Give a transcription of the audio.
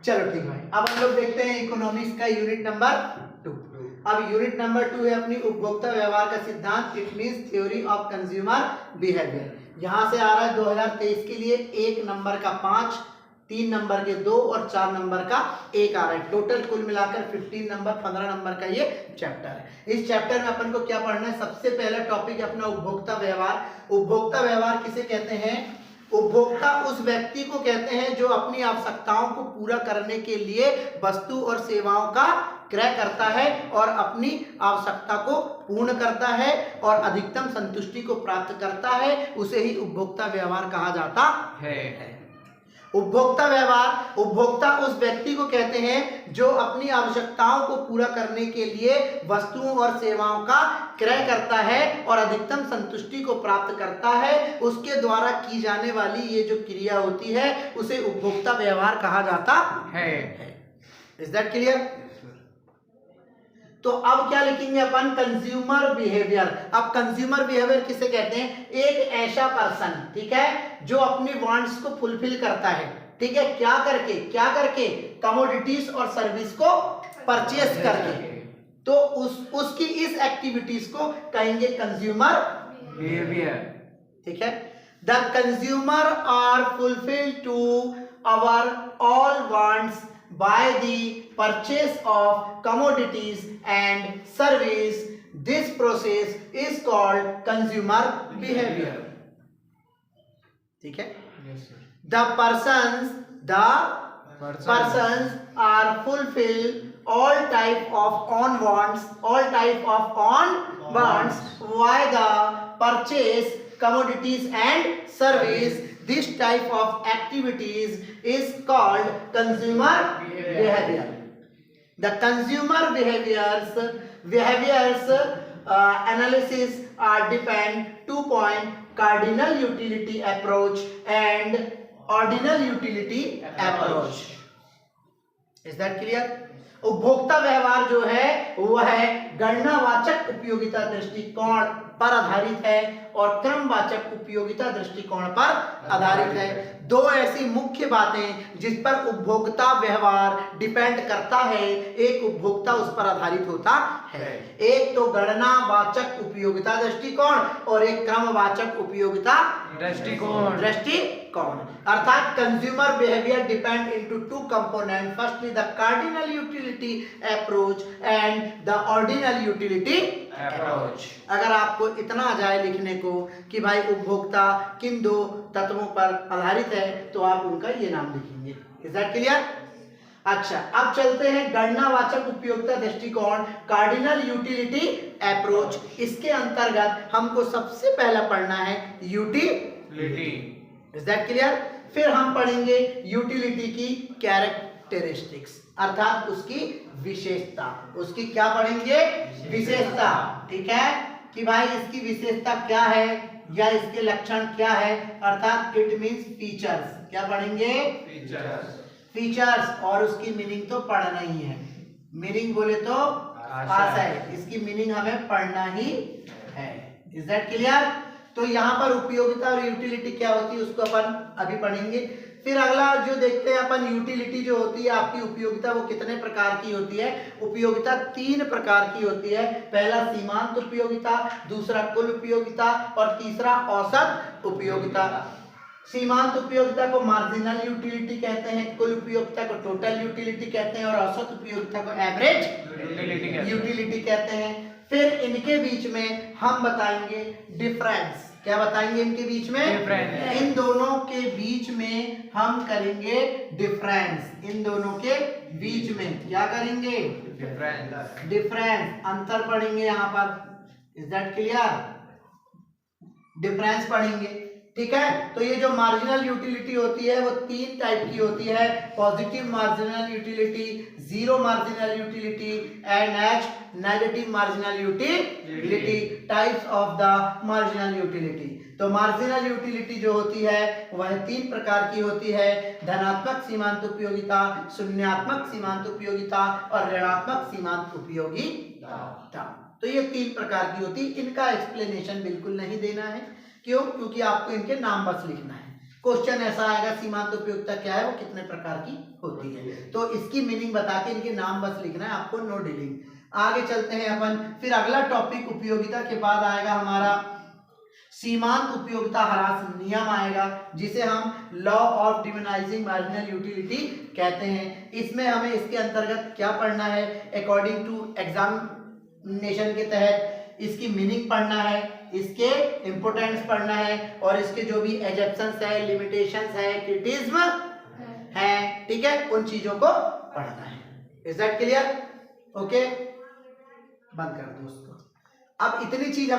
चलो ठीक भाई, अब हम लोग देखते हैं इकोनॉमिक्स का यूनिट नंबर 2। अब यूनिट नंबर 2 है अपनी उपभोक्ता व्यवहार का सिद्धांत, it means theory of consumer behaviour. यहाँ से आ रहा है 2023 के लिए 1 नंबर का 5, 3 नंबर के 2 और 4 नंबर का 1 आ रहा है। टोटल कुल मिलाकर 15 नंबर 15 नंबर का ये चैप्टर है। इस चैप्टर में अपन को क्या पढ़ना है? सबसे पहला टॉपिक अपना उपभोक्ता व्यवहार। उपभोक्ता व्यवहार किसे कहते हैं? उपभोक्ता उस व्यक्ति को कहते हैं जो अपनी आवश्यकताओं को पूरा करने के लिए वस्तु और सेवाओं का क्रय करता है और अपनी आवश्यकता को पूर्ण करता है और अधिकतम संतुष्टि को प्राप्त करता है, उसे ही उपभोक्ता व्यवहार कहा जाता है। उपभोक्ता व्यवहार, उपभोक्ता उस व्यक्ति को कहते हैं जो अपनी आवश्यकताओं को पूरा करने के लिए वस्तुओं और सेवाओं का क्रय करता है और अधिकतम संतुष्टि को प्राप्त करता है। उसके द्वारा की जाने वाली ये जो क्रिया होती है उसे उपभोक्ता व्यवहार कहा जाता है। Is that clear? तो अब क्या लिखेंगे अपन? Consumer behaviour. अब कंज्यूमर बिहेवियर किसे कहते हैं? एक ऐसा पर्सन, ठीक है, जो अपनी वांट्स को फुलफिल करता है, ठीक है, क्या करके? कमोडिटीज और सर्विस को परचेस करके। तो उसकी इस एक्टिविटीज को कहेंगे कंज्यूमर बिहेवियर, ठीक है। The consumer are fulfil to our all wants by the purchase of commodities and service. This process is called consumer behavior. ठीक है? Yes, sir. The persons are fulfill all type of on wants by the purchase commodities and service. This type of activities is called consumer behavior. The consumer behaviors analysis are depend 2 point: cardinal utility approach and ordinal utility approach. Is that clear? उपभोक्ता व्यवहार जो है वह गणनावाचक उपयोगिता दृष्टिकोण पर आधारित है और क्रमवाचक उपयोगिता दृष्टिकोण पर आधारित है। दो ऐसी मुख्य बातें जिस पर उपभोक्ता व्यवहार डिपेंड करता है, एक उपभोक्ता उस पर आधारित होता है। एक तो गणनावाचक उपयोगिता दृष्टिकोण और एक क्रमवाचक उपयोगिता दृष्टिकोण। अर्थात consumer behaviour depend into 2 component, firstly the cardinal utility approach and the ordinal utility approach. अगर आपको इतना आ जाए लिखने को कि भाई उपभोक्ता किन 2 तत्वों पर आधारित है तो आप उनका ये नाम लिखेंगे। Is that clear? अच्छा, अब चलते हैं गणनावाचक उपयोगिता दृष्टिकोण, कार्डिनल यूटिलिटी अप्रोच। इसके अंतर्गत हमको सबसे पहला पढ़ना है यूटिलिटी। Is that clear? फिर हम पढ़ेंगे यूटिलिटी की कैरेक्टरिस्टिक्स, अर्थात उसकी विशेषता। उसकी क्या पढ़ेंगे? विशेषता, ठीक है, कि भाई इसकी विशेषता क्या है या इसके लक्षण क्या है, अर्थात इट मींस फीचर्स। क्या पढ़ेंगे? फीचर्स। और उसकी मीनिंग तो पढ़ना ही है। मीनिंग बोले तो आशय, इसकी मीनिंग हमें पढ़ना ही है। Is that clear? तो यहाँ पर उपयोगिता और यूटिलिटी क्या होती है उसको अपन अभी पढ़ेंगे। फिर अगला जो देखते हैं अपन, यूटिलिटी जो होती है आपकी उपयोगिता, वो कितने प्रकार की होती है? उपयोगिता 3 प्रकार की होती है। पहला सीमांत उपयोगिता, दूसरा कुल उपयोगिता और तीसरा औसत उपयोगिता। सीमांत उपयोगिता को मार्जिनल यूटिलिटी कहते हैं, कुल उपयोगिता को टोटल यूटिलिटी कहते हैं और औसत उपयोगिता को एवरेज यूटिलिटी कहते हैं। फिर इनके बीच में हम बताएंगे डिफरेंस। क्या बताएंगे इनके बीच में? डिफरेंस। इन दोनों के बीच में हम करेंगे डिफरेंस। इन दोनों के बीच में क्या करेंगे? डिफरेंस, अंतर पढ़ेंगे यहाँ पर। Is that clear? डिफरेंस पढ़ेंगे, ठीक है। तो ये जो मार्जिनल यूटिलिटी होती है वो 3 टाइप की होती है: positive marginal utility, zero marginal utility and negative marginal utility. Types of the marginal utility. तो मार्जिनल यूटिलिटी जो होती है वह 3 प्रकार की होती है: धनात्मक सीमांत उपयोगिता, शून्यात्मक सीमांत उपयोगिता और ऋणात्मक सीमांत उपयोगिता। तो ये 3 प्रकार की होती है। इनका एक्सप्लेनेशन बिल्कुल नहीं देना है। क्यों? क्योंकि आपको इनके नाम बस लिखना है। क्वेश्चन ऐसा आएगा सीमांत उपयोगिता क्या है, वो कितने प्रकार की होती है, तो इसकी मीनिंग बता के इनके नाम बस लिखना है आपको, नो डीलिंग। आगे चलते हैं अपन, फिर अगला टॉपिक उपयोगिता के बाद आएगा हमारा सीमांत उपयोगिता ह्रास नियम आएगा, जिसे हम लॉ ऑफ डिमिनाइजिंग मार्जिनल यूटिलिटी कहते हैं। इसमें हमें इसके अंतर्गत क्या पढ़ना है, अकॉर्डिंग टू एग्जामिनेशन के तहत इसकी मीनिंग पढ़ना है, इसके इंपोर्टेंस पढ़ना है, और इसके जो भी एजेप्शंस है, लिमिटेशंस है, क्रिटिसिज्म है, ठीक है, उन चीजों को पढ़ना है। Is that clear? ओके, बंद कर दो उसको। अब इतनी चीज